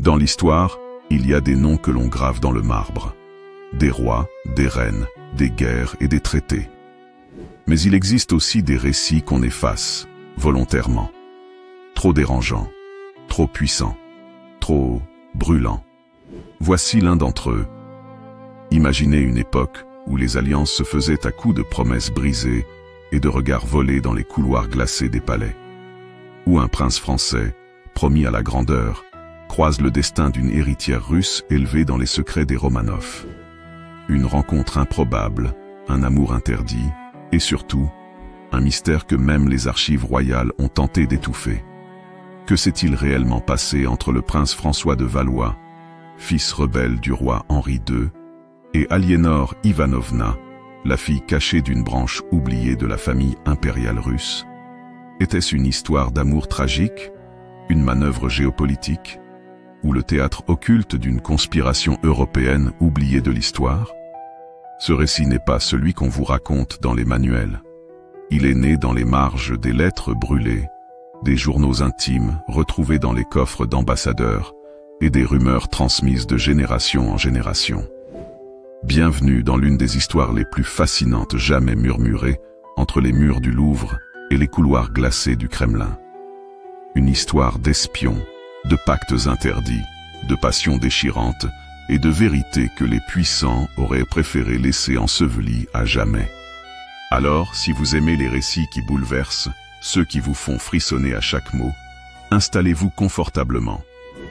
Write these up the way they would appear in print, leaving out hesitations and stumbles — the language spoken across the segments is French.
Dans l'histoire, il y a des noms que l'on grave dans le marbre. Des rois, des reines, des guerres et des traités. Mais il existe aussi des récits qu'on efface, volontairement. Trop dérangeants, trop puissants, trop brûlants. Voici l'un d'entre eux. Imaginez une époque où les alliances se faisaient à coups de promesses brisées et de regards volés dans les couloirs glacés des palais. Où un prince français, promis à la grandeur, croise le destin d'une héritière russe élevée dans les secrets des Romanov. Une rencontre improbable, un amour interdit, et surtout, un mystère que même les archives royales ont tenté d'étouffer. Que s'est-il réellement passé entre le prince François de Valois, fils rebelle du roi Henri II, et Aliénor Ivanovna, la fille cachée d'une branche oubliée de la famille impériale russe? Était-ce une histoire d'amour tragique, une manœuvre géopolitique, ou le théâtre occulte d'une conspiration européenne oubliée de l'histoire? Ce récit n'est pas celui qu'on vous raconte dans les manuels. Il est né dans les marges des lettres brûlées, des journaux intimes retrouvés dans les coffres d'ambassadeurs et des rumeurs transmises de génération en génération. Bienvenue dans l'une des histoires les plus fascinantes jamais murmurées entre les murs du Louvre et les couloirs glacés du Kremlin. Une histoire d'espions, de pactes interdits, de passions déchirantes et de vérités que les puissants auraient préféré laisser ensevelies à jamais. Alors, si vous aimez les récits qui bouleversent, ceux qui vous font frissonner à chaque mot, installez-vous confortablement.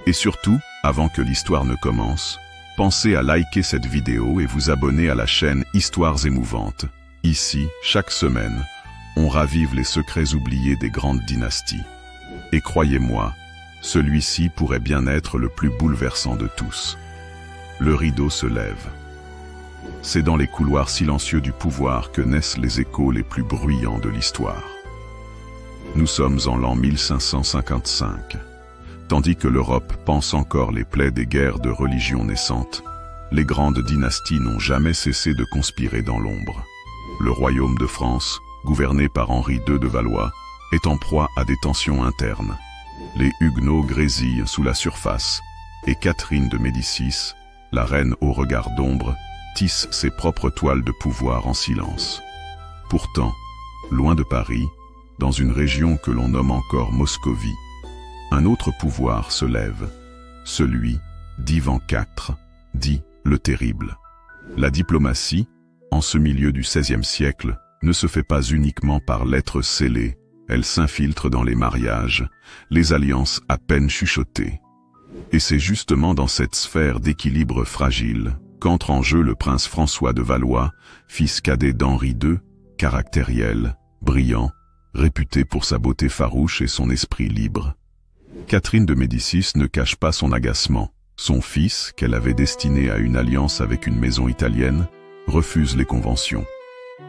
Et surtout, avant que l'histoire ne commence, pensez à liker cette vidéo et vous abonner à la chaîne Histoires émouvantes. Ici, chaque semaine, on ravive les secrets oubliés des grandes dynasties. Et croyez-moi, celui-ci pourrait bien être le plus bouleversant de tous. Le rideau se lève. C'est dans les couloirs silencieux du pouvoir que naissent les échos les plus bruyants de l'histoire. Nous sommes en l'an 1555. Tandis que l'Europe pense encore les plaies des guerres de religion naissantes, les grandes dynasties n'ont jamais cessé de conspirer dans l'ombre. Le royaume de France, gouverné par Henri II de Valois, est en proie à des tensions internes. Les Huguenots grésillent sous la surface, et Catherine de Médicis, la reine au regard d'ombre, tisse ses propres toiles de pouvoir en silence. Pourtant, loin de Paris, dans une région que l'on nomme encore Moscovie, un autre pouvoir se lève, celui d'Ivan IV, dit le Terrible. La diplomatie, en ce milieu du XVIe siècle, ne se fait pas uniquement par lettres scellées, elle s'infiltre dans les mariages, les alliances à peine chuchotées. Et c'est justement dans cette sphère d'équilibre fragile qu'entre en jeu le prince François de Valois, fils cadet d'Henri II, caractériel, brillant, réputé pour sa beauté farouche et son esprit libre. Catherine de Médicis ne cache pas son agacement. Son fils, qu'elle avait destiné à une alliance avec une maison italienne, refuse les conventions.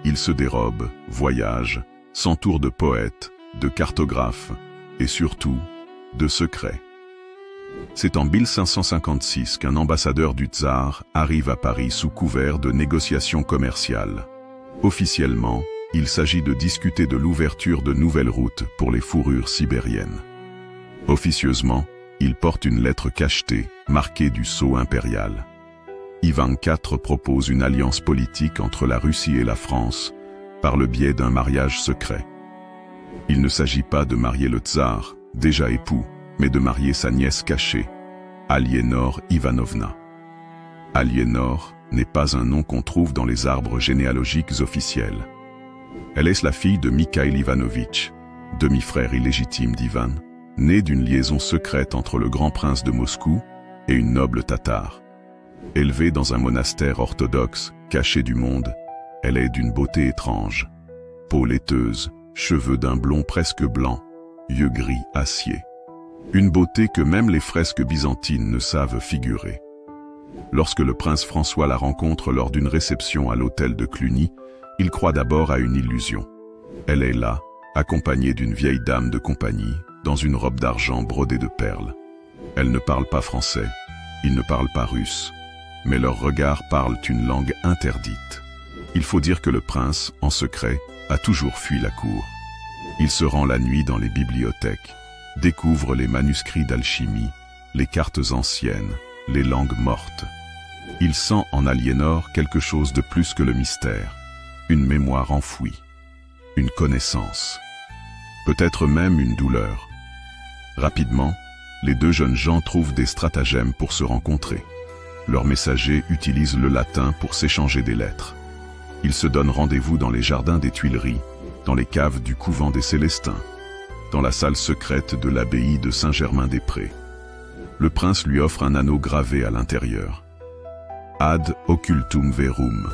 Il se dérobe, voyage, s'entoure de poètes, de cartographes et surtout de secrets. C'est en 1556 qu'un ambassadeur du tsar arrive à Paris sous couvert de négociations commerciales. Officiellement, il s'agit de discuter de l'ouverture de nouvelles routes pour les fourrures sibériennes. Officieusement, il porte une lettre cachetée, marquée du sceau impérial. Ivan IV propose une alliance politique entre la Russie et la France, par le biais d'un mariage secret. Il ne s'agit pas de marier le tsar, déjà époux, mais de marier sa nièce cachée, Aliénor Ivanovna. Aliénor n'est pas un nom qu'on trouve dans les arbres généalogiques officiels. Elle est la fille de Mikhail Ivanovitch, demi-frère illégitime d'Ivan, né d'une liaison secrète entre le grand prince de Moscou et une noble tatare. Élevée dans un monastère orthodoxe, caché du monde, elle est d'une beauté étrange. Peau laiteuse, cheveux d'un blond presque blanc, yeux gris acier. Une beauté que même les fresques byzantines ne savent figurer. Lorsque le prince François la rencontre lors d'une réception à l'hôtel de Cluny, il croit d'abord à une illusion. Elle est là, accompagnée d'une vieille dame de compagnie, dans une robe d'argent brodée de perles. Elle ne parle pas français, ils ne parlent pas russe, mais leurs regards parlent une langue interdite. Il faut dire que le prince, en secret, a toujours fui la cour. Il se rend la nuit dans les bibliothèques, découvre les manuscrits d'alchimie, les cartes anciennes, les langues mortes. Il sent en Aliénor quelque chose de plus que le mystère, une mémoire enfouie, une connaissance, peut-être même une douleur. Rapidement, les deux jeunes gens trouvent des stratagèmes pour se rencontrer. Leurs messagers utilisent le latin pour s'échanger des lettres. Ils se donnent rendez-vous dans les jardins des Tuileries, dans les caves du couvent des Célestins, dans la salle secrète de l'abbaye de Saint-Germain-des-Prés. Le prince lui offre un anneau gravé à l'intérieur. Ad occultum verum,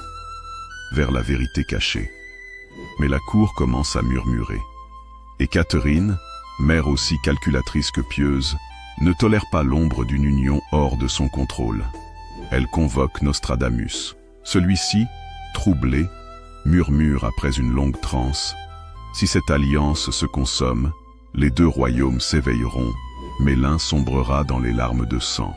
vers la vérité cachée. Mais la cour commence à murmurer. Et Catherine, mère aussi calculatrice que pieuse, ne tolère pas l'ombre d'une union hors de son contrôle. Elle convoque Nostradamus. Celui-ci, troublé, murmure après une longue transe. Si cette alliance se consomme, les deux royaumes s'éveilleront, mais l'un sombrera dans les larmes de sang.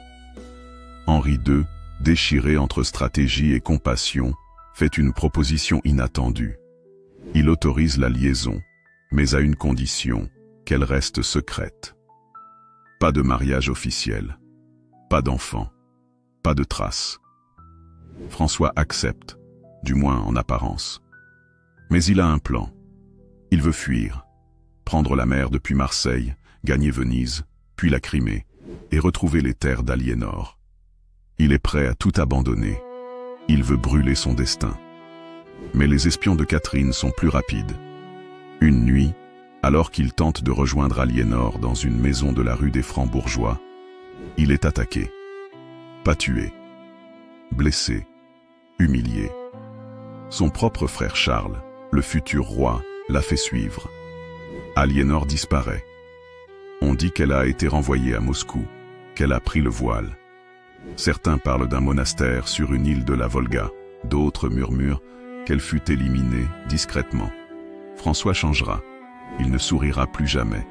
Henri II, déchiré entre stratégie et compassion, fait une proposition inattendue. Il autorise la liaison, mais à une condition, qu'elle reste secrète. Pas de mariage officiel, pas d'enfant, pas de traces. François accepte, du moins en apparence. Mais il a un plan. Il veut fuir, prendre la mer depuis Marseille, gagner Venise, puis la Crimée, et retrouver les terres d'Aliénor. Il est prêt à tout abandonner. Il veut brûler son destin. Mais les espions de Catherine sont plus rapides. Une nuit, alors qu'il tente de rejoindre Aliénor dans une maison de la rue des Francs-Bourgeois, il est attaqué. Pas tué. Blessé. Humilié. Son propre frère Charles, le futur roi, l'a fait suivre. Aliénor disparaît. On dit qu'elle a été renvoyée à Moscou, qu'elle a pris le voile. Certains parlent d'un monastère sur une île de la Volga, d'autres murmurent qu'elle fut éliminée discrètement. François changera, il ne sourira plus jamais.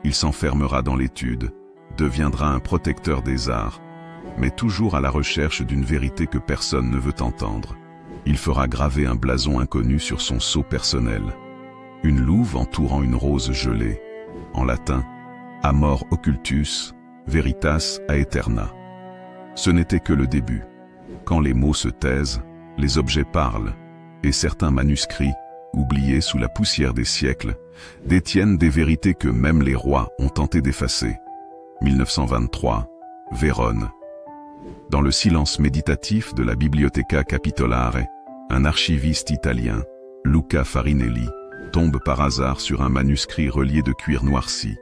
Il s'enfermera dans l'étude, deviendra un protecteur des arts, mais toujours à la recherche d'une vérité que personne ne veut entendre. Il fera graver un blason inconnu sur son sceau personnel. Une louve entourant une rose gelée, en latin, Amor occultus, veritas aeterna. Ce n'était que le début. Quand les mots se taisent, les objets parlent, et certains manuscrits, oubliés sous la poussière des siècles, détiennent des vérités que même les rois ont tenté d'effacer. 1923, Vérone. Dans le silence méditatif de la Biblioteca Capitolare, un archiviste italien, Luca Farinelli, tombe par hasard sur un manuscrit relié de cuir noirci,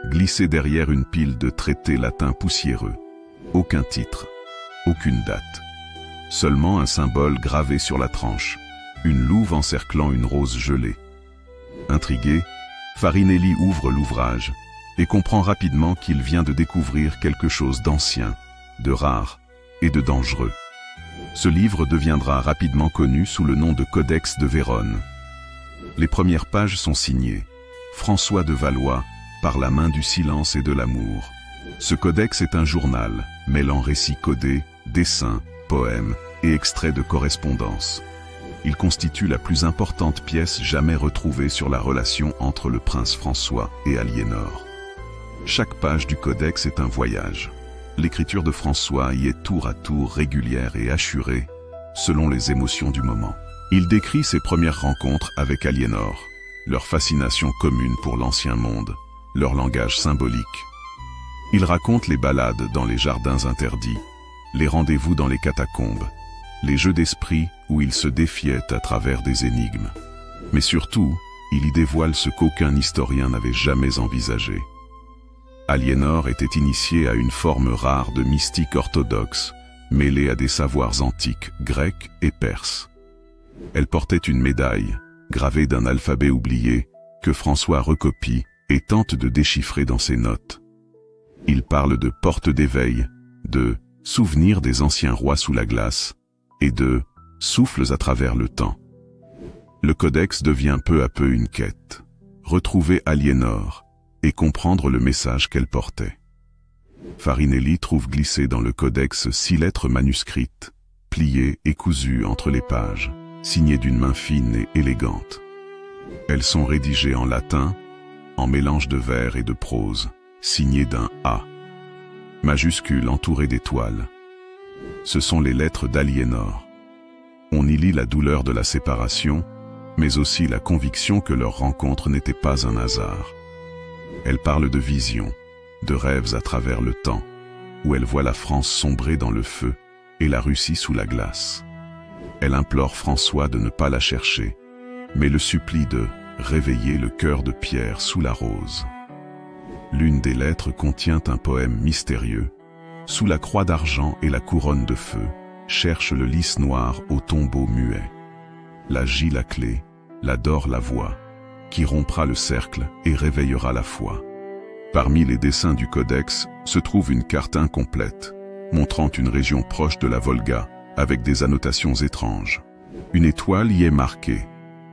glissé derrière une pile de traités latins poussiéreux. Aucun titre, aucune date. Seulement un symbole gravé sur la tranche, une louve encerclant une rose gelée. Intrigué, Farinelli ouvre l'ouvrage et comprend rapidement qu'il vient de découvrir quelque chose d'ancien, de rare et de dangereux. Ce livre deviendra rapidement connu sous le nom de Codex de Vérone. Les premières pages sont signées François de Valois, par la main du silence et de l'amour. Ce codex est un journal, mêlant récits codés, dessins, poèmes et extraits de correspondance. Il constitue la plus importante pièce jamais retrouvée sur la relation entre le prince François et Aliénor. Chaque page du codex est un voyage. L'écriture de François y est tour à tour régulière et assurée, selon les émotions du moment. Il décrit ses premières rencontres avec Aliénor, leur fascination commune pour l'ancien monde, leur langage symbolique. Il raconte les balades dans les jardins interdits, les rendez-vous dans les catacombes, les jeux d'esprit où il se défiait à travers des énigmes. Mais surtout, il y dévoile ce qu'aucun historien n'avait jamais envisagé. Aliénor était initiée à une forme rare de mystique orthodoxe, mêlée à des savoirs antiques, grecs et perses. Elle portait une médaille, gravée d'un alphabet oublié, que François recopie et tente de déchiffrer dans ses notes. Il parle de porte d'éveil, de souvenirs des anciens rois sous la glace, et de souffles à travers le temps. Le codex devient peu à peu une quête. Retrouver Aliénor et comprendre le message qu'elle portait. Farinelli trouve glissé dans le codex 6 lettres manuscrites, pliées et cousues entre les pages, signées d'une main fine et élégante. Elles sont rédigées en latin, en mélange de vers et de prose, signées d'un A. majuscules entourées d'étoiles. Ce sont les lettres d'Aliénor. On y lit la douleur de la séparation, mais aussi la conviction que leur rencontre n'était pas un hasard. Elle parle de visions, de rêves à travers le temps, où elle voit la France sombrer dans le feu et la Russie sous la glace. Elle implore François de ne pas la chercher, mais le supplie de réveiller le cœur de Pierre sous la rose. L'une des lettres contient un poème mystérieux. Sous la croix d'argent et la couronne de feu, cherche le lys noir au tombeau muet. La J la clé, la d'or la voix, qui rompra le cercle et réveillera la foi. Parmi les dessins du codex se trouve une carte incomplète, montrant une région proche de la Volga, avec des annotations étranges. Une étoile y est marquée,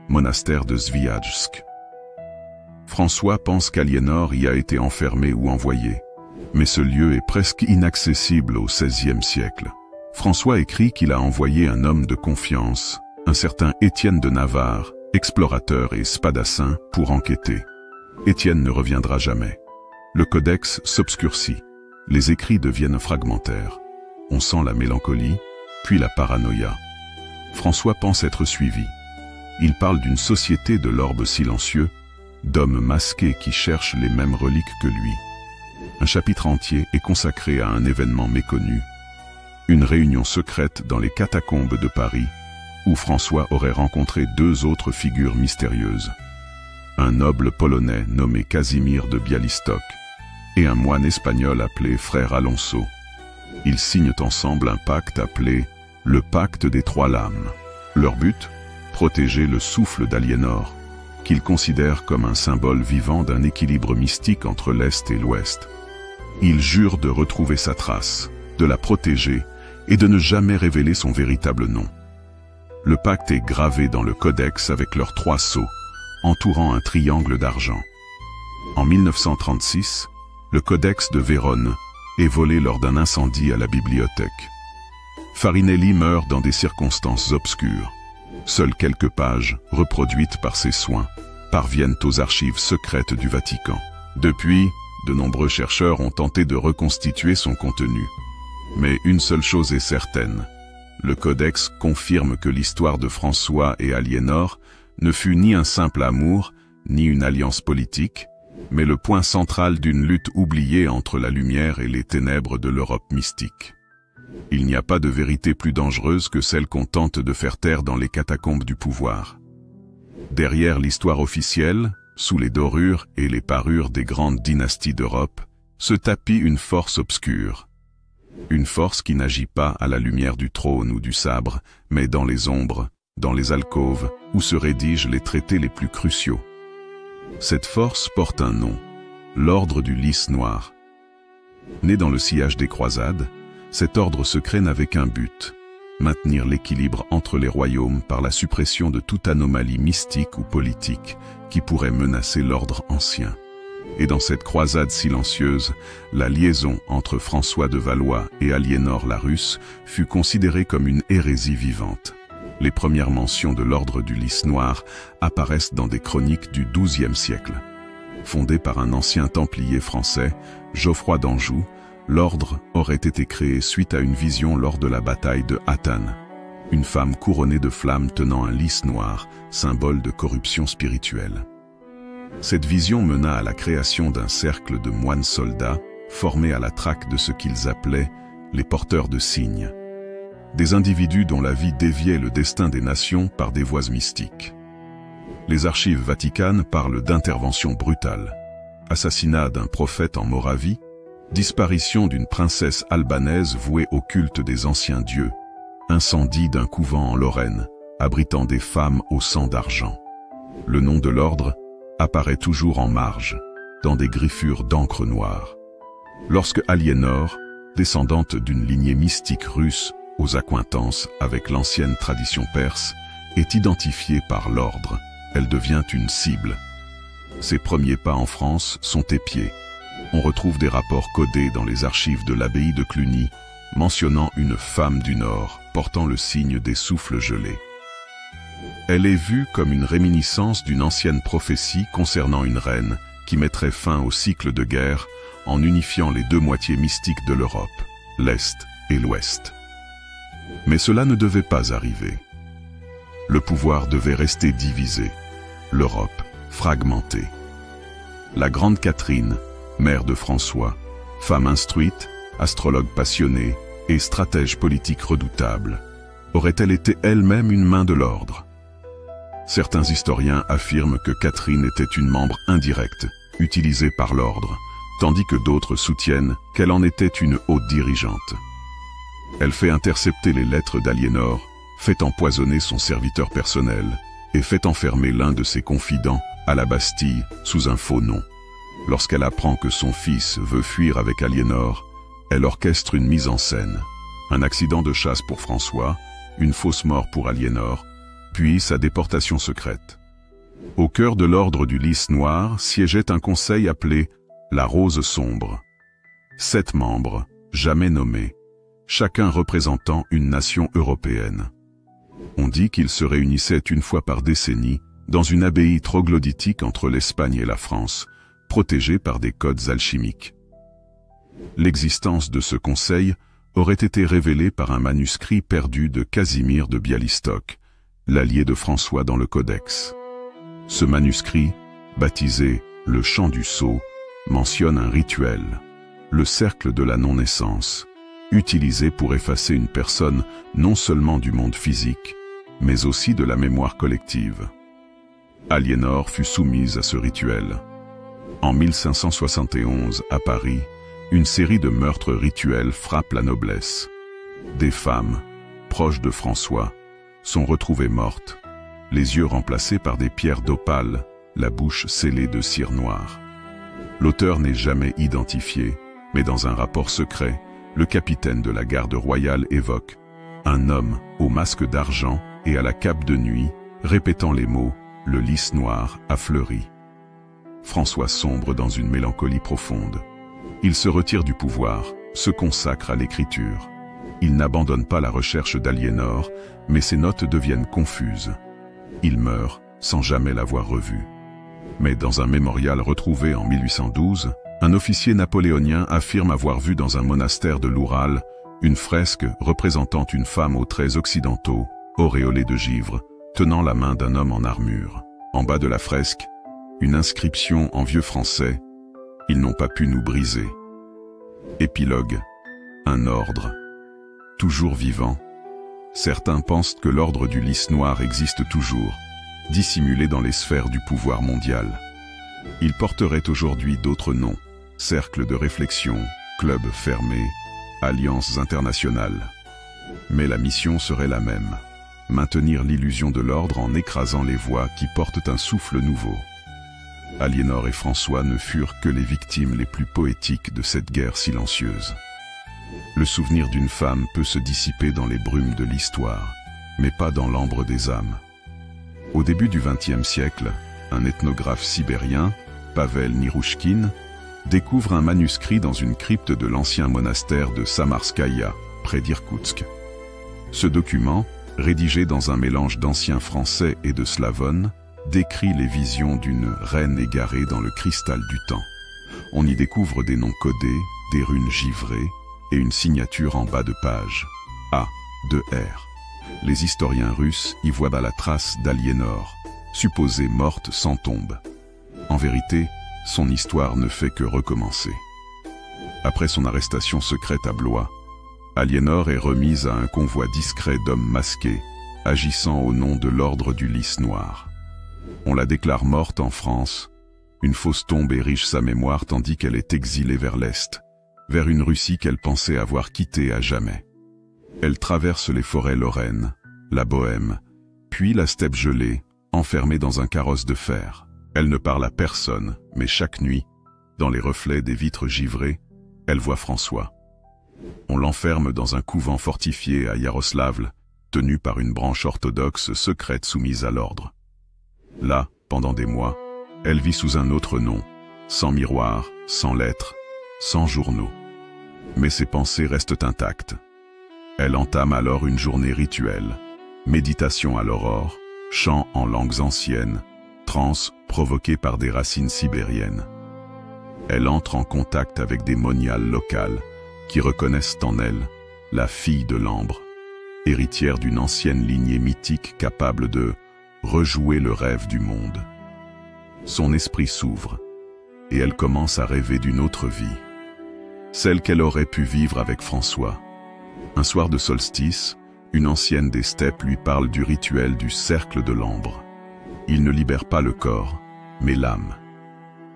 monastère de Sviajsk. François pense qu'Aliénor y a été enfermé ou envoyé, mais ce lieu est presque inaccessible au XVIe siècle. François écrit qu'il a envoyé un homme de confiance, un certain Étienne de Navarre, explorateur et spadassin, pour enquêter. Étienne ne reviendra jamais. Le codex s'obscurcit. Les écrits deviennent fragmentaires. On sent la mélancolie, puis la paranoïa. François pense être suivi. Il parle d'une société de l'orbe silencieux, d'hommes masqués qui cherchent les mêmes reliques que lui. Un chapitre entier est consacré à un événement méconnu, une réunion secrète dans les catacombes de Paris, où François aurait rencontré deux autres figures mystérieuses. Un noble polonais nommé Casimir de Białystok et un moine espagnol appelé Frère Alonso. Ils signent ensemble un pacte appelé le pacte des trois lames. Leur but ? Protéger le souffle d'Aliénor, qu'ils considèrent comme un symbole vivant d'un équilibre mystique entre l'Est et l'Ouest. Ils jurent de retrouver sa trace, de la protéger et de ne jamais révéler son véritable nom. Le pacte est gravé dans le codex avec leurs trois sceaux, entourant un triangle d'argent. En 1936, le codex de Vérone est volé lors d'un incendie à la bibliothèque. Farinelli meurt dans des circonstances obscures. Seules quelques pages, reproduites par ses soins, parviennent aux archives secrètes du Vatican. Depuis, de nombreux chercheurs ont tenté de reconstituer son contenu. Mais une seule chose est certaine. Le codex confirme que l'histoire de François et Aliénor ne fut ni un simple amour, ni une alliance politique, mais le point central d'une lutte oubliée entre la lumière et les ténèbres de l'Europe mystique. Il n'y a pas de vérité plus dangereuse que celle qu'on tente de faire taire dans les catacombes du pouvoir. Derrière l'histoire officielle, sous les dorures et les parures des grandes dynasties d'Europe, se tapit une force obscure. Une force qui n'agit pas à la lumière du trône ou du sabre, mais dans les ombres, dans les alcôves, où se rédigent les traités les plus cruciaux. Cette force porte un nom, l'ordre du lys noir. Né dans le sillage des croisades, cet ordre secret n'avait qu'un but, maintenir l'équilibre entre les royaumes par la suppression de toute anomalie mystique ou politique qui pourrait menacer l'ordre ancien. Et dans cette croisade silencieuse, la liaison entre François de Valois et Aliénor la Russe fut considérée comme une hérésie vivante. Les premières mentions de l'ordre du lys noir apparaissent dans des chroniques du XIIe siècle. Fondé par un ancien templier français, Geoffroy d'Anjou, l'ordre aurait été créé suite à une vision lors de la bataille de Hattan. Une femme couronnée de flammes tenant un lys noir, symbole de corruption spirituelle. Cette vision mena à la création d'un cercle de moines soldats formés à la traque de ce qu'ils appelaient les porteurs de signes. Des individus dont la vie déviait le destin des nations par des voies mystiques. Les archives vaticanes parlent d'interventions brutales, assassinat d'un prophète en Moravie, disparition d'une princesse albanaise vouée au culte des anciens dieux, incendie d'un couvent en Lorraine, abritant des femmes au sang d'argent. Le nom de l'ordre apparaît toujours en marge, dans des griffures d'encre noire. Lorsque Aliénor, descendante d'une lignée mystique russe aux accointances avec l'ancienne tradition perse, est identifiée par l'ordre, elle devient une cible. Ses premiers pas en France sont épiés. On retrouve des rapports codés dans les archives de l'abbaye de Cluny, mentionnant une femme du Nord portant le signe des souffles gelés. Elle est vue comme une réminiscence d'une ancienne prophétie concernant une reine qui mettrait fin au cycle de guerre en unifiant les deux moitiés mystiques de l'Europe, l'Est et l'Ouest. Mais cela ne devait pas arriver. Le pouvoir devait rester divisé, l'Europe fragmentée. La grande Catherine, mère de François, femme instruite, astrologue passionnée et stratège politique redoutable, aurait-elle été elle-même une main de l'ordre? Certains historiens affirment que Catherine était une membre indirecte, utilisée par l'ordre, tandis que d'autres soutiennent qu'elle en était une haute dirigeante. Elle fait intercepter les lettres d'Aliénor, fait empoisonner son serviteur personnel et fait enfermer l'un de ses confidents à la Bastille sous un faux nom. Lorsqu'elle apprend que son fils veut fuir avec Aliénor, elle orchestre une mise en scène. Un accident de chasse pour François, une fausse mort pour Aliénor, puis sa déportation secrète. Au cœur de l'ordre du Lys noir siégeait un conseil appelé la Rose sombre. 7 membres, jamais nommés, chacun représentant une nation européenne. On dit qu'ils se réunissaient une fois par décennie dans une abbaye troglodytique entre l'Espagne et la France, protégée par des codes alchimiques. L'existence de ce conseil aurait été révélée par un manuscrit perdu de Casimir de Bialystok, l'allié de François dans le Codex. Ce manuscrit, baptisé « Le chant du sceau », mentionne un rituel, le cercle de la non-naissance, utilisé pour effacer une personne non seulement du monde physique, mais aussi de la mémoire collective. Aliénor fut soumise à ce rituel. En 1571, à Paris, une série de meurtres rituels frappe la noblesse. Des femmes, proches de François, sont retrouvées mortes, les yeux remplacés par des pierres d'opale, la bouche scellée de cire noire. L'auteur n'est jamais identifié, mais dans un rapport secret, le capitaine de la garde royale évoque un homme au masque d'argent et à la cape de nuit, répétant les mots « Le lys noir a fleuri ». François sombre dans une mélancolie profonde. Il se retire du pouvoir, se consacre à l'écriture. Il n'abandonne pas la recherche d'Aliénor, mais ses notes deviennent confuses. Il meurt sans jamais l'avoir revue. Mais dans un mémorial retrouvé en 1812, un officier napoléonien affirme avoir vu dans un monastère de l'Oural une fresque représentant une femme aux traits occidentaux, auréolée de givre, tenant la main d'un homme en armure. En bas de la fresque, une inscription en vieux français « Ils n'ont pas pu nous briser ». Épilogue, un ordre, toujours vivant. Certains pensent que l'ordre du Lys noir existe toujours, dissimulé dans les sphères du pouvoir mondial. Il porterait aujourd'hui d'autres noms, cercles de réflexion, clubs fermés, alliances internationales. Mais la mission serait la même, maintenir l'illusion de l'ordre en écrasant les voix qui portent un souffle nouveau. Aliénor et François ne furent que les victimes les plus poétiques de cette guerre silencieuse. Le souvenir d'une femme peut se dissiper dans les brumes de l'histoire, mais pas dans l'ambre des âmes. Au début du XXe siècle, un ethnographe sibérien, Pavel Nirouchkine, découvre un manuscrit dans une crypte de l'ancien monastère de Samarskaya, près d'Irkoutsk. Ce document, rédigé dans un mélange d'ancien français et de slavone, décrit les visions d'une reine égarée dans le cristal du temps. On y découvre des noms codés, des runes givrées et une signature en bas de page. A-2-R. Les historiens russes y voient la trace d'Aliénor, supposée morte sans tombe. En vérité, son histoire ne fait que recommencer. Après son arrestation secrète à Blois, Aliénor est remise à un convoi discret d'hommes masqués, agissant au nom de l'ordre du Lys noir. On la déclare morte en France. Une fausse tombe érige sa mémoire tandis qu'elle est exilée vers l'Est, vers une Russie qu'elle pensait avoir quittée à jamais. Elle traverse les forêts lorraines, la Bohême, puis la steppe gelée, enfermée dans un carrosse de fer. Elle ne parle à personne, mais chaque nuit, dans les reflets des vitres givrées, elle voit François. On l'enferme dans un couvent fortifié à Yaroslavl, tenu par une branche orthodoxe secrète soumise à l'ordre. Là, pendant des mois, elle vit sous un autre nom, sans miroir, sans lettres, sans journaux. Mais ses pensées restent intactes. Elle entame alors une journée rituelle, méditation à l'aurore, chant en langues anciennes, transe provoquée par des racines sibériennes. Elle entre en contact avec des moniales locales qui reconnaissent en elle la fille de l'ambre, héritière d'une ancienne lignée mythique capable de rejouer le rêve du monde. Son esprit s'ouvre et elle commence à rêver d'une autre vie, celle qu'elle aurait pu vivre avec François. Un soir de solstice, une ancienne des steppes lui parle du rituel du cercle de l'ambre. Il ne libère pas le corps, mais l'âme.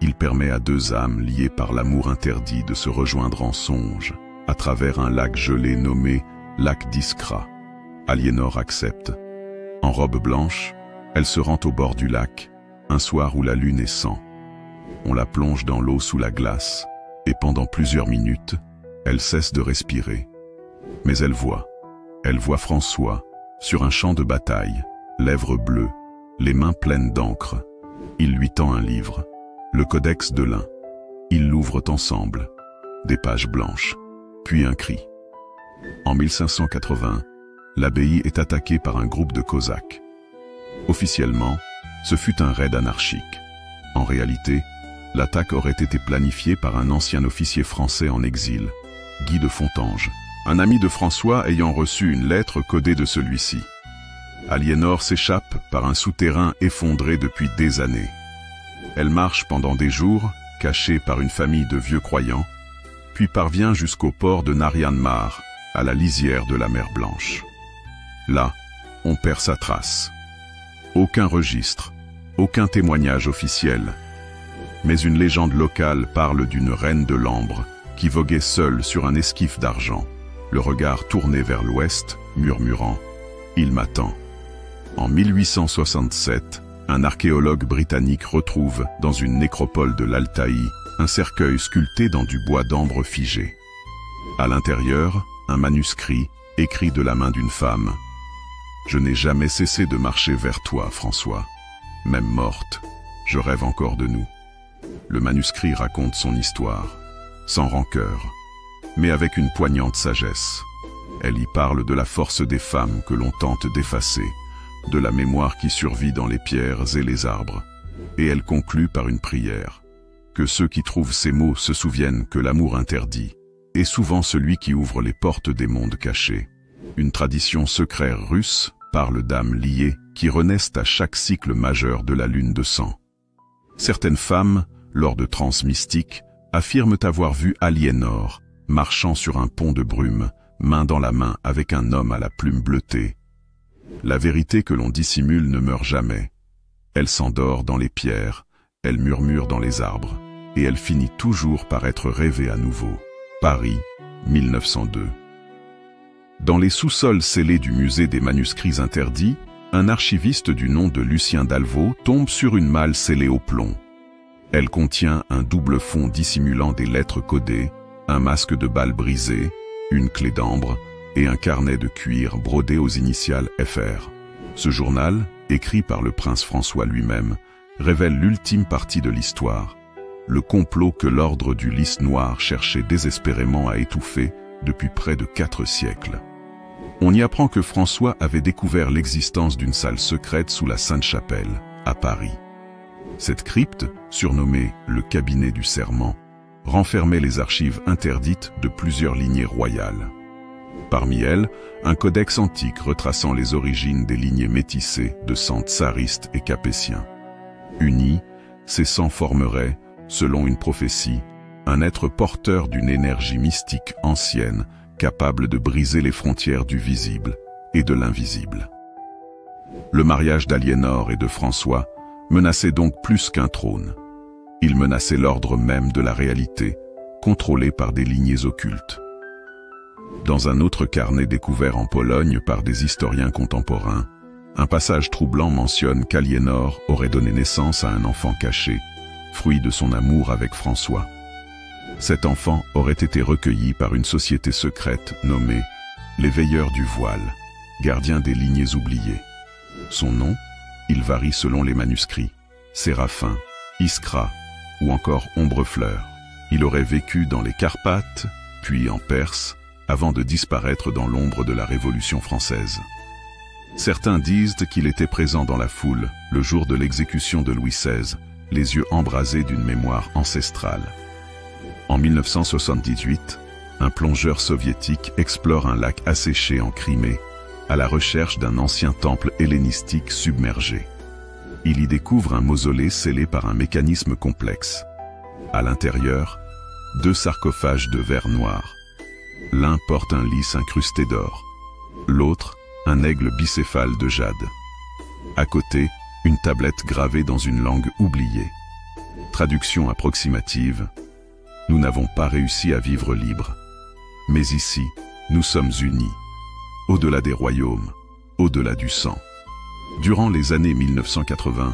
Il permet à deux âmes liées par l'amour interdit de se rejoindre en songe, à travers un lac gelé nommé lac d'Iskra. Aliénor accepte. En robe blanche, elle se rend au bord du lac, un soir où la lune est sang. On la plonge dans l'eau sous la glace, et pendant plusieurs minutes, elle cesse de respirer. Mais elle voit François, sur un champ de bataille, lèvres bleues, les mains pleines d'encre. Il lui tend un livre, le Codex de l'Ain. Ils l'ouvrent ensemble, des pages blanches, puis un cri. En 1580, l'abbaye est attaquée par un groupe de cosaques. Officiellement, ce fut un raid anarchique. En réalité, l'attaque aurait été planifiée par un ancien officier français en exil, Guy de Fontanges, un ami de François ayant reçu une lettre codée de celui-ci. Aliénor s'échappe par un souterrain effondré depuis des années. Elle marche pendant des jours, cachée par une famille de vieux croyants, puis parvient jusqu'au port de Narian Mar, à la lisière de la mer Blanche. Là, on perd sa trace. Aucun registre, aucun témoignage officiel. Mais une légende locale parle d'une reine de l'ambre qui voguait seule sur un esquif d'argent, le regard tourné vers l'ouest, murmurant « Il m'attend ». En 1867, un archéologue britannique retrouve, dans une nécropole de l'Altaï, un cercueil sculpté dans du bois d'ambre figé. À l'intérieur, un manuscrit, écrit de la main d'une femme. « Je n'ai jamais cessé de marcher vers toi, François. Même morte, je rêve encore de nous. » Le manuscrit raconte son histoire, sans rancœur, mais avec une poignante sagesse. Elle y parle de la force des femmes que l'on tente d'effacer, de la mémoire qui survit dans les pierres et les arbres. Et elle conclut par une prière. Que ceux qui trouvent ces mots se souviennent que l'amour interdit est souvent celui qui ouvre les portes des mondes cachés. Une tradition secrète russe parle d'âmes liées qui renaissent à chaque cycle majeur de la lune de sang. Certaines femmes, lors de transes mystiques, affirment avoir vu Aliénor, marchant sur un pont de brume, main dans la main avec un homme à la plume bleutée. La vérité que l'on dissimule ne meurt jamais. Elle s'endort dans les pierres, elle murmure dans les arbres, et elle finit toujours par être rêvée à nouveau. Paris, 1902. Dans les sous-sols scellés du musée des manuscrits interdits, un archiviste du nom de Lucien Dalvaux tombe sur une malle scellée au plomb. Elle contient un double fond dissimulant des lettres codées, un masque de balle brisé, une clé d'ambre et un carnet de cuir brodé aux initiales FR. Ce journal, écrit par le prince François lui-même, révèle l'ultime partie de l'histoire, le complot que l'ordre du Lys noir cherchait désespérément à étouffer depuis près de 4 siècles. On y apprend que François avait découvert l'existence d'une salle secrète sous la Sainte-Chapelle, à Paris. Cette crypte, surnommée le cabinet du serment, renfermait les archives interdites de plusieurs lignées royales. Parmi elles, un codex antique retraçant les origines des lignées métissées de sang tsariste et capétien. Unis, ces sangs formeraient, selon une prophétie, un être porteur d'une énergie mystique ancienne, capable de briser les frontières du visible et de l'invisible. Le mariage d'Aliénor et de François menaçait donc plus qu'un trône. Il menaçait l'ordre même de la réalité, contrôlé par des lignées occultes. Dans un autre carnet découvert en Pologne par des historiens contemporains, un passage troublant mentionne qu'Aliénor aurait donné naissance à un enfant caché, fruit de son amour avec François. Cet enfant aurait été recueilli par une société secrète nommée les Veilleurs du Voile, gardiens des lignées oubliées. Son nom, il varie selon les manuscrits, Séraphin, Iskra ou encore Ombrefleur. Il aurait vécu dans les Carpates, puis en Perse, avant de disparaître dans l'ombre de la Révolution française. Certains disent qu'il était présent dans la foule le jour de l'exécution de Louis XVI, les yeux embrasés d'une mémoire ancestrale. En 1978, un plongeur soviétique explore un lac asséché en Crimée, à la recherche d'un ancien temple hellénistique submergé. Il y découvre un mausolée scellé par un mécanisme complexe. À l'intérieur, 2 sarcophages de verre noir. L'un porte un lys incrusté d'or, l'autre un aigle bicéphale de jade. À côté, une tablette gravée dans une langue oubliée. Traduction approximative: nous n'avons pas réussi à vivre libre. Mais ici, nous sommes unis. Au-delà des royaumes, au-delà du sang. Durant les années 1980,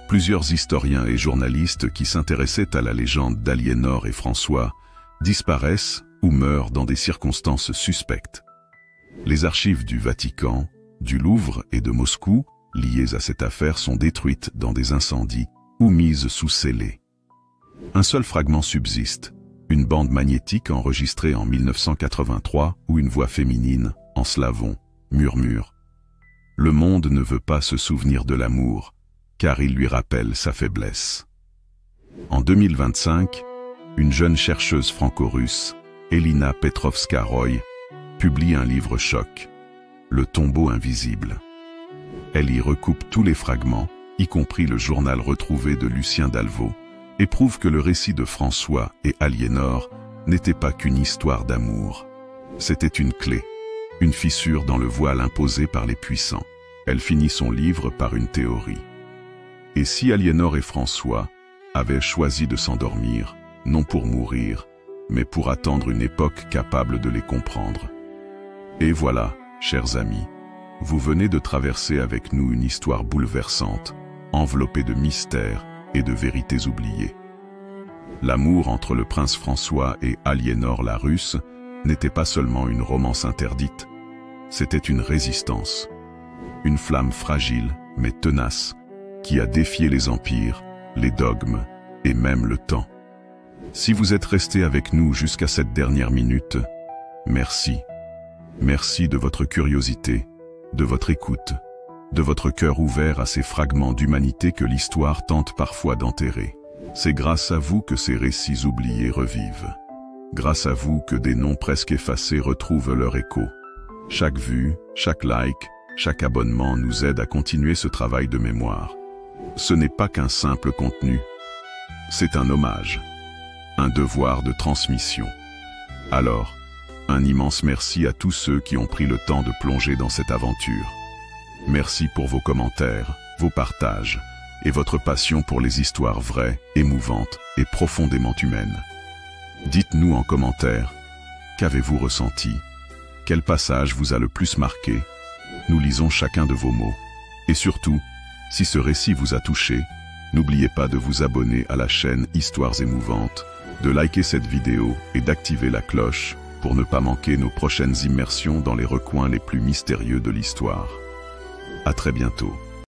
plusieurs historiens et journalistes qui s'intéressaient à la légende d'Aliénor et François disparaissent ou meurent dans des circonstances suspectes. Les archives du Vatican, du Louvre et de Moscou, liées à cette affaire, sont détruites dans des incendies ou mises sous scellé. Un seul fragment subsiste, une bande magnétique enregistrée en 1983 où une voix féminine, en slavon, murmure: « Le monde ne veut pas se souvenir de l'amour, car il lui rappelle sa faiblesse. » En 2025, une jeune chercheuse franco-russe, Elina Petrovska-Roy, publie un livre choc, Le tombeau invisible. Elle y recoupe tous les fragments, y compris le journal retrouvé de Lucien Dalvaux, et prouve que le récit de François et Aliénor n'était pas qu'une histoire d'amour. C'était une clé, une fissure dans le voile imposé par les puissants. Elle finit son livre par une théorie. Et si Aliénor et François avaient choisi de s'endormir, non pour mourir, mais pour attendre une époque capable de les comprendre? Et voilà, chers amis, vous venez de traverser avec nous une histoire bouleversante, enveloppée de mystères et de vérités oubliées. L'amour entre le prince François et Aliénor la Russe n'était pas seulement une romance interdite, c'était une résistance. Une flamme fragile, mais tenace, qui a défié les empires, les dogmes et même le temps. Si vous êtes restés avec nous jusqu'à cette dernière minute, merci. Merci de votre curiosité, de votre écoute, de votre cœur ouvert à ces fragments d'humanité que l'histoire tente parfois d'enterrer. C'est grâce à vous que ces récits oubliés revivent. Grâce à vous que des noms presque effacés retrouvent leur écho. Chaque vue, chaque like, chaque abonnement nous aide à continuer ce travail de mémoire. Ce n'est pas qu'un simple contenu, c'est un hommage, un devoir de transmission. Alors, un immense merci à tous ceux qui ont pris le temps de plonger dans cette aventure. Merci pour vos commentaires, vos partages et votre passion pour les histoires vraies, émouvantes et profondément humaines. Dites-nous en commentaire, qu'avez-vous ressenti? Quel passage vous a le plus marqué? Nous lisons chacun de vos mots. Et surtout, si ce récit vous a touché, n'oubliez pas de vous abonner à la chaîne Histoires émouvantes, de liker cette vidéo et d'activer la cloche pour ne pas manquer nos prochaines immersions dans les recoins les plus mystérieux de l'histoire. À très bientôt.